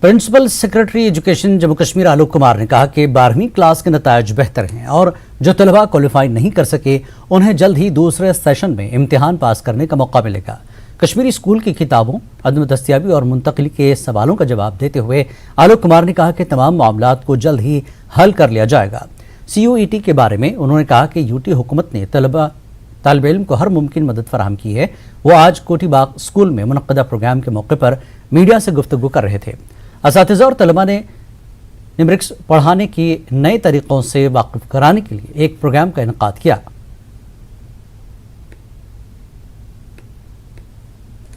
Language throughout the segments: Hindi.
Principal secretary education Jammu Kashmir Alok Kumar ने कहा कि 12वीं क्लास के नतायज बेहतर हैं और जो तलबा क्वालिफाई नहीं कर सके उन्हें जल्द ही दूसरे सेशन में इम्तिहान पास करने का मौका मिलेगा। कश्मीरी स्कूल की किताबों, अदम दस्तियाबी और मुंतकली के सवालों का जवाब देते हुए आलोक कुमार ने कहा कि तमाम मामलात को जल्द ही हल कर लिया जाएगा। CUET के बारे में उन्होंने कहा कि UT हुकूमत ने तालिब इल्म को हर मुमकिन मदद फराहम की है। वो आज कोटीबाग स्कूल में मुनक्कदा प्रोग्राम के मौके पर मीडिया से गुफ्तगू कर रहे थे। असातिज़ा और तलबा ने निम्रिक्स पढ़ाने की नए तरीक़ों से वाकिफ कराने के लिए एक प्रोग्राम का इनेकाद किया।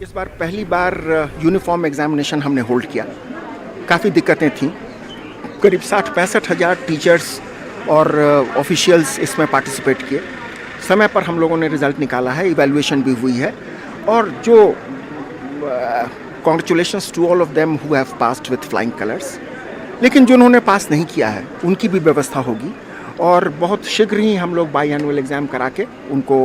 इस बार पहली बार यूनिफॉर्म एग्जामिनेशन हमने होल्ड किया। काफ़ी दिक्कतें थीं। करीब 60-65 हज़ार टीचर्स और ऑफिशियल्स इसमें पार्टिसिपेट किए। समय पर हम लोगों ने रिज़ल्ट निकाला है, इवैल्यूएशन भी हुई है और जो congratulations to all of them who have passed with flying colours. लेकिन जिन्होंने पास नहीं किया है उनकी भी व्यवस्था होगी और बहुत शीघ्र ही हम लोग बाई एनुअल एग्ज़ाम करा के उनको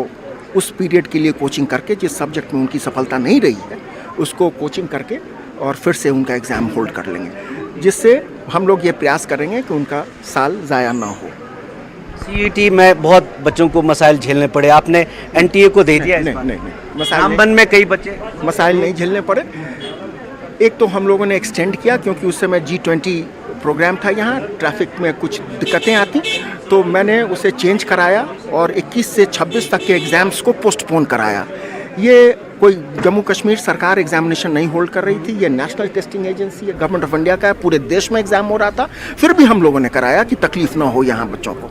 उस पीरियड के लिए कोचिंग करके, जिस सब्जेक्ट में उनकी सफलता नहीं रही है उसको कोचिंग करके और फिर से उनका एग्ज़ाम होल्ड कर लेंगे, जिससे हम लोग ये प्रयास करेंगे कि उनका साल ज़ाया ना हो। CUET में बहुत बच्चों को मसाइल झेलने पड़े, आपने NTA को दे दिया? नहीं, नामबन में कई बच्चे मसाइल नहीं झेलने पड़े। एक तो हम लोगों ने एक्सटेंड किया क्योंकि उस समय G20 प्रोग्राम था, यहाँ ट्रैफिक में कुछ दिक्कतें आती तो मैंने उसे चेंज कराया और 21 से 26 तक के एग्ज़ाम्स को पोस्टपोन कराया। ये कोई जम्मू कश्मीर सरकार एग्जामिनेशन नहीं होल्ड कर रही थी, ये नेशनल टेस्टिंग एजेंसी है, गवर्नमेंट ऑफ इंडिया का है, पूरे देश में एग्ज़ाम हो रहा था, फिर भी हम लोगों ने कराया कि तकलीफ ना हो यहाँ बच्चों को।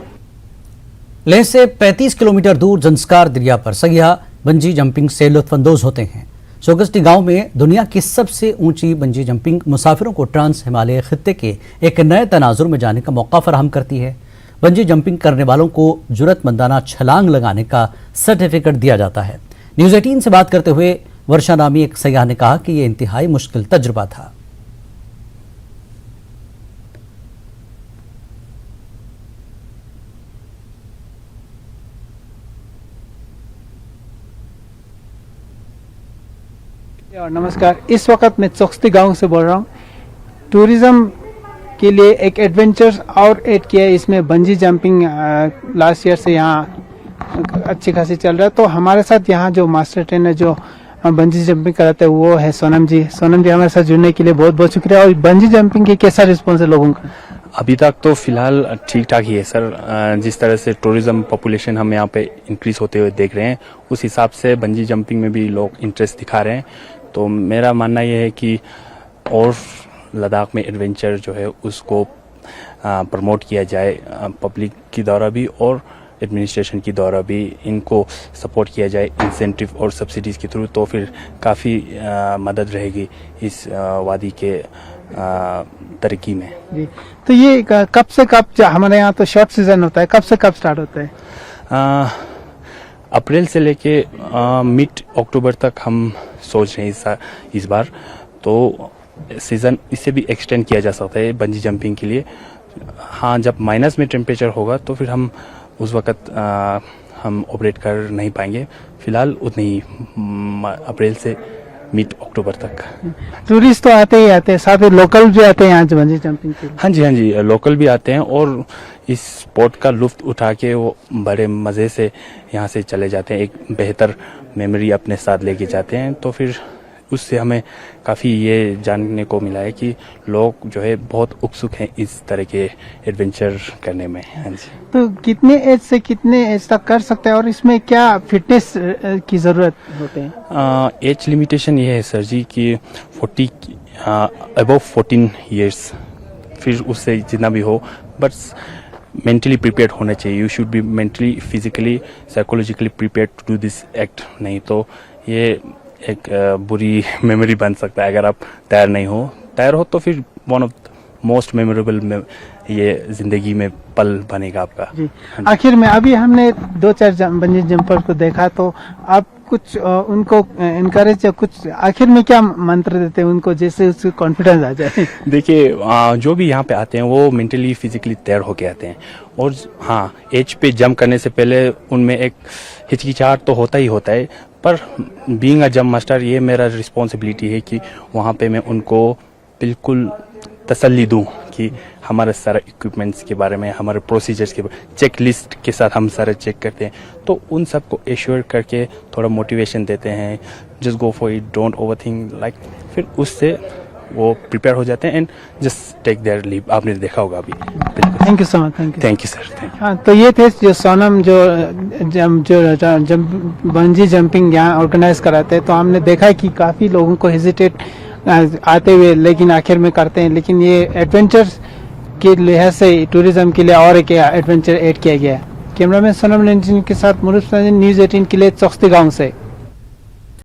लेह से 35 किलोमीटर दूर जंस्कार दरिया पर सयाह बंजी जंपिंग से लुत्फानंदोज होते हैं। सोगस्टी गांव में दुनिया की सबसे ऊंची बंजी जंपिंग मुसाफिरों को ट्रांस हिमालय खित्ते के एक नए तनाजुर में जाने का मौका फराहम करती है। बंजी जंपिंग करने वालों को जुर्रतमंदाना छलांग लगाने का सर्टिफिकेट दिया जाता है। न्यूज़ 18 से बात करते हुए वर्षा नामी एक सयाह ने कहा कि यह इंतहाई मुश्किल तजुर्बा था। और नमस्कार, इस वक्त मैं चोगस्ती गांव से बोल रहा हूँ। टूरिज्म के लिए एक एडवेंचर और ऐड किया है, इसमें बंजी जंपिंग लास्ट ईयर से यहाँ अच्छी खासी चल रहा है। तो हमारे साथ यहाँ जो मास्टर ट्रेनर जो बंजी जंपिंग कराते हैं वो है सोनम जी। सोनम जी, हमारे साथ जुड़ने के लिए बहुत बहुत शुक्रिया। और बंजी जंपिंग की कैसा रिस्पॉन्स है लोगों का? अभी तक तो फिलहाल ठीक ठाक ही है सर। जिस तरह से टूरिज्म पॉपुलेशन हम यहाँ पे इंक्रीज होते हुए देख रहे हैं उस हिसाब से बंजी जंपिंग में भी लोग इंटरेस्ट दिखा रहे हैं। तो मेरा मानना यह है कि और लद्दाख में एडवेंचर जो है उसको प्रमोट किया जाए, पब्लिक की द्वारा भी और एडमिनिस्ट्रेशन की द्वारा भी इनको सपोर्ट किया जाए इंसेंटिव और सब्सिडीज़ के थ्रू, तो फिर काफ़ी मदद रहेगी इस वादी के तरक्की में। जी, तो ये कब से कब, हमारे यहाँ तो शॉर्ट सीजन होता है, कब से कब स्टार्ट होता है? अप्रैल से लेके मिड अक्टूबर तक हम सोच रहे हैं इस बार। तो सीज़न इससे भी एक्सटेंड किया जा सकता है बंजी जंपिंग के लिए। हाँ, जब माइनस में टेम्परेचर होगा तो फिर हम उस वक़्त हम ऑपरेट कर नहीं पाएंगे। फिलहाल उतनी ही अप्रैल से मिड अक्टूबर तक। टूरिस्ट तो आते ही आते हैं, साथ ही लोकल भी आते हैं यहाँ बंजी जंपिंग के लिए? हाँ जी, लोकल भी आते हैं और इस स्पोर्ट का लुत्फ उठा के वो बड़े मज़े से यहाँ से चले जाते हैं, एक बेहतर मेमोरी अपने साथ लेके जाते हैं। तो फिर उससे हमें काफ़ी ये जानने को मिला है कि लोग जो है बहुत उत्सुक हैं इस तरह के एडवेंचर करने में। हाँ जी। तो कितने एज से कितने एज तक कर सकते हैं और इसमें क्या फिटनेस की ज़रूरत होते हैं? एज लिमिटेशन ये है सर जी कि 40 अबव 14 ईयर्स, फिर उससे जितना भी हो, बस मेंटली प्रिपेयर्ड होना चाहिए। You should be mentally, physically, psychologically prepared to do this act. नहीं तो ये एक बुरी मेमोरी बन सकता है अगर आप तैयार नहीं हो। तैयार हो तो फिर वन ऑफ मोस्ट मेमोरेबल में ये जिंदगी में पल बनेगा आपका। जी। आखिर में अभी हमने 2-4 बंजी जंपर को देखा, तो आप कुछ उनको इनकरेज या कुछ आखिर में क्या मंत्र देते हैं उनको, जैसे उसको कॉन्फिडेंस आ जाए? देखिए, जो भी यहाँ पे आते हैं वो मेंटली फिजिकली तैयार होके आते हैं। और हाँ, एज पे जंप करने से पहले उनमें एक हिचकिचाहट तो होता ही होता है, पर बीइंग अ जंप मास्टर ये मेरा रिस्पॉन्सिबिलिटी है कि वहाँ पे मैं उनको बिल्कुल तसल्ली दूं कि हमारे सारे इक्विपमेंट्स के बारे में, हमारे प्रोसीजर्स के चेक लिस्ट के साथ हम सारे चेक करते हैं, तो उन सबको एश्योर करके थोड़ा मोटिवेशन देते हैं, just go for it, don't overthink, like फिर उससे वो प्रिपेयर हो जाते हैं and just take their leave. आपने देखा होगा अभी। Thank you so much. Thank you. Thank you sir, thank you. हाँ, तो ये थे जो सोनम जो बंजी जंपिंग यहाँ ऑर्गेनाइज कराते हैं, तो हमने देखा है कि काफ़ी लोगों को हेजिटेट आते हुए लेकिन आखिर में करते हैं, लेकिन ये एडवेंचर के लिहाज से टूरिज्म के लिए और एक एडवेंचर ऐड किया गया है। कैमरामैन सोनम रंजन के साथ मुरुफ न्यूज़ 18 के लिए चौकसी गाँव से।